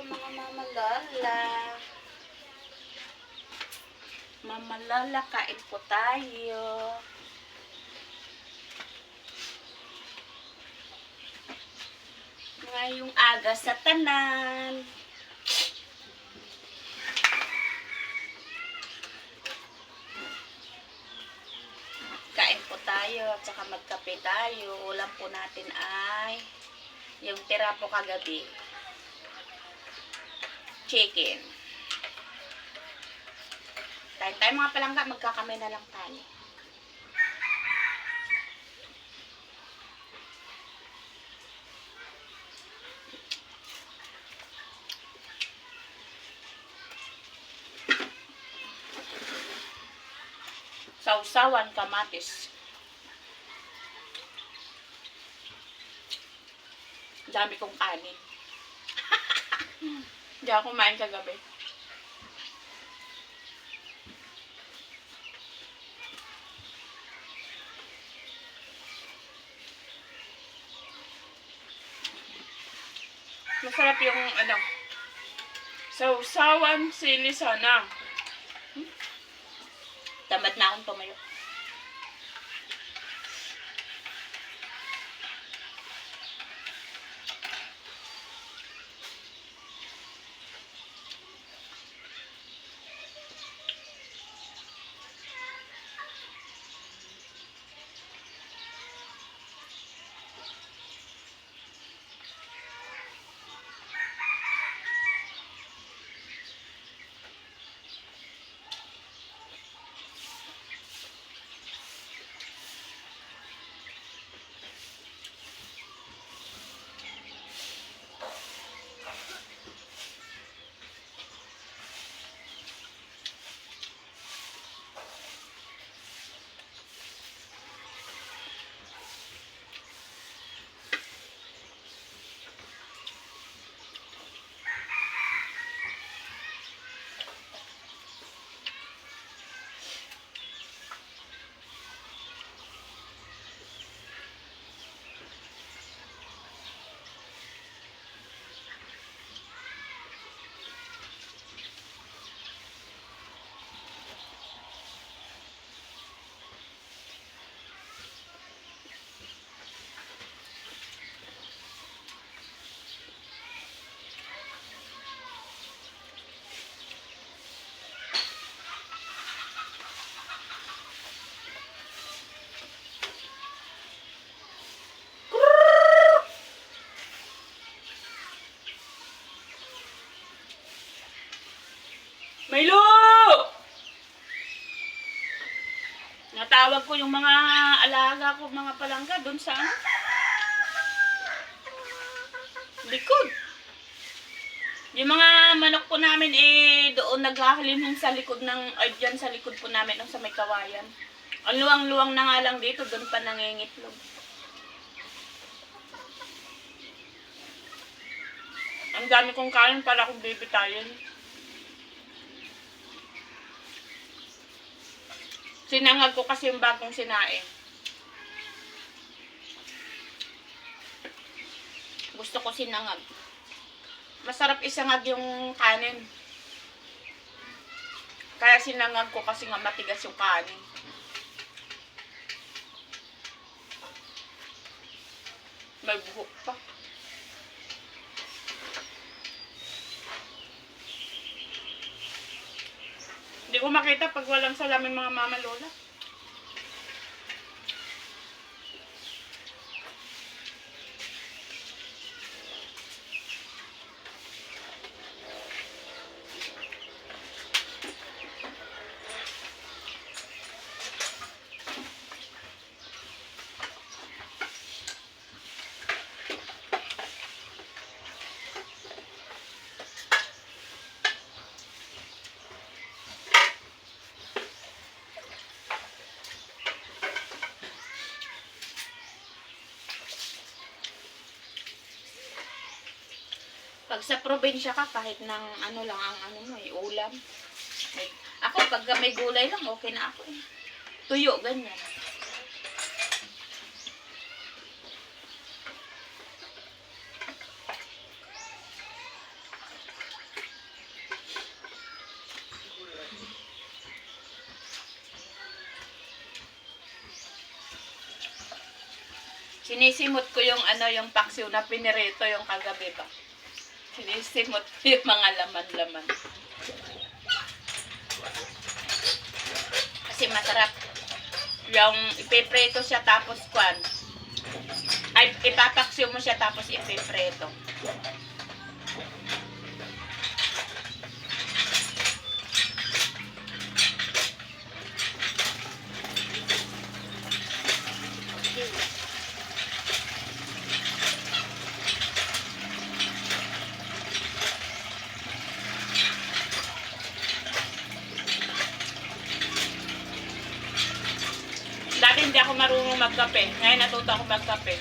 mga mama Lola. Mama Lola, kain po tayo. Ngayong aga sa tanan. Kain po tayo at saka magkape tayo. Ulam po natin ay yung tira po kagabi. Chicken. Tayo mga palangga, magkakamay na lang tayo. Sausawan kamatis. Dami kong kanin. Hindi ako kumain kagabi. Masarap yung sausawan sili sana. Tamad na akong tumayo. Milo! Natawag ko yung mga alaga ko, mga palangga, doon sa likod. Yung mga manok po namin doon naghahalimhim sa likod dyan sa likod po namin, sa may kawayan. Ang luwang-luwang na nga lang dito, doon pa nangingitlog. Ang dami kong kain para kung bibitayin. Sinangag ko kasi yung bagong sinaing. Gusto ko sinangag. Masarap isangag yung kanin. Kaya sinangag ko kasi nga matigas yung kanin. May buhok pa. Hindi ko makita pag walang salamin mga mama Lola. Pag sa probinsya ka, kahit ng lang ang ulam. Ako, pag may gulay lang, okay na ako eh. Tuyo, ganyan. Sinisimot ko yung yung paksiw na pinirito yung kagabi ba. Sinisimot ko yung mga laman-laman. Kasi masarap. Yung ipipreto siya tapos kwan. Ay, ipapaksiw mo siya tapos ipipreto. Dati hindi ako marunong magkape. Ngayon natuto ako magkape.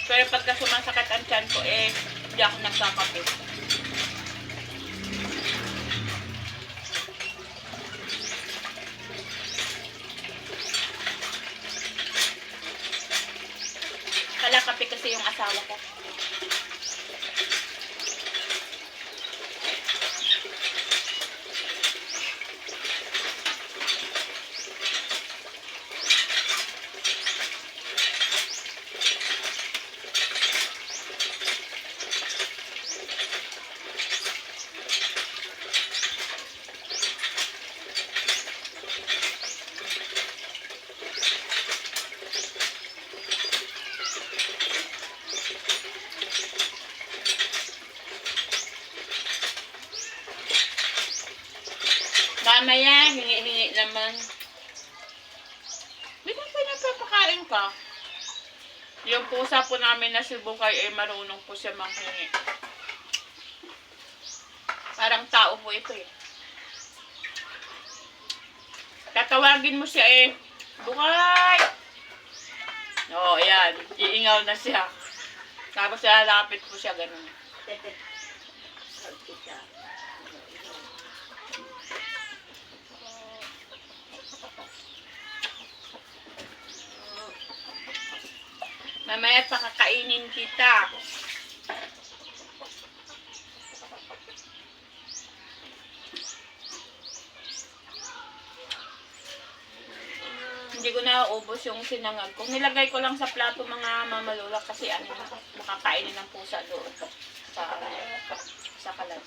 Pero pagka sumasakit ang tiyan ko, hindi ako nagkakape. Kape kasi yung asawa ko. Mamaya, hingi-hingi naman. Di ba pinapapakain ka? Yung pusa po namin na si Bukay ay marunong po siya manghingi. Parang tao po ito eh. Tatawagin mo siya eh. Bukay! Oo, ayan. Iingaw na siya. Tapos lalapit po siya ganun. Mamaya pakakainin kita. Hindi ko na ubos yung sinangag ko. Nilagay ko lang sa plato mga mamalula kasi makakainin ng pusa doon sa kalat.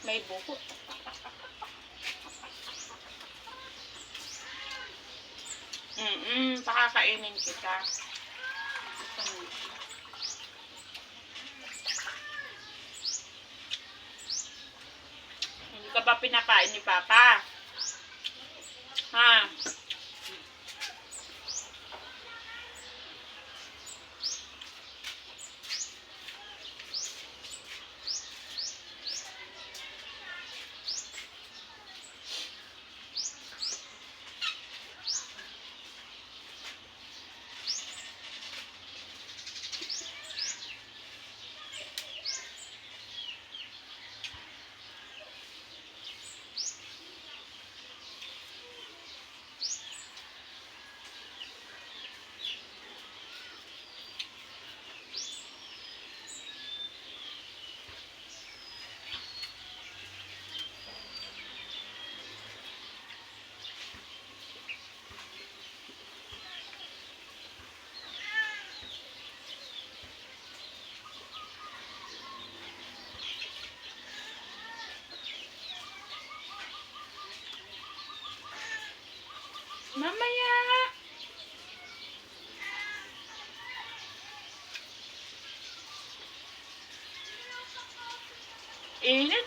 May buko. Pakakainin kita. Hindi ka ba pinakain ni Papa? Ha? Mamaya! Init.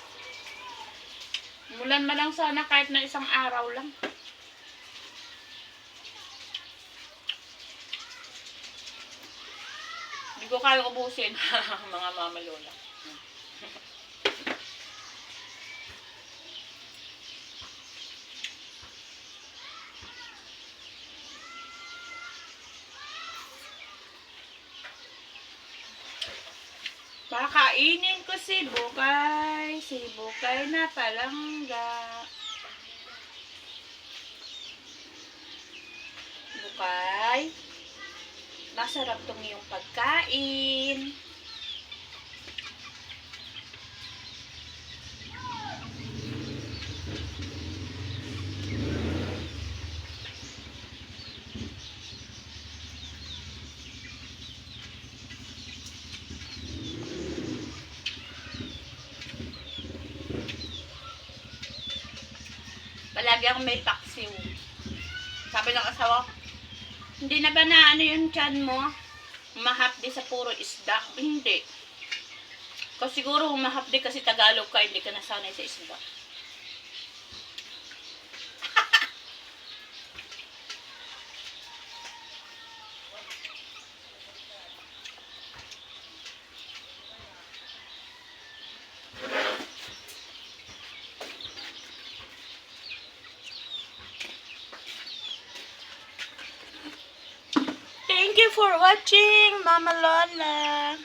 Mulan man lang sana kahit na isang araw lang. Hindi ko kaya ubusin mga mamalola. Pakainin ko si Bukay na palangga. Bukay, masarap tong iyong pagkain. lagi akong may paksiw. Sabi ng asawa, hindi na ba na ano yung tiyan mo? Mahapdi sa puro isda? Hindi. Kasi siguro mahapdi kasi Tagalog ka, hindi ka nasanay sa isda. Thank you for watching, Mama Lola.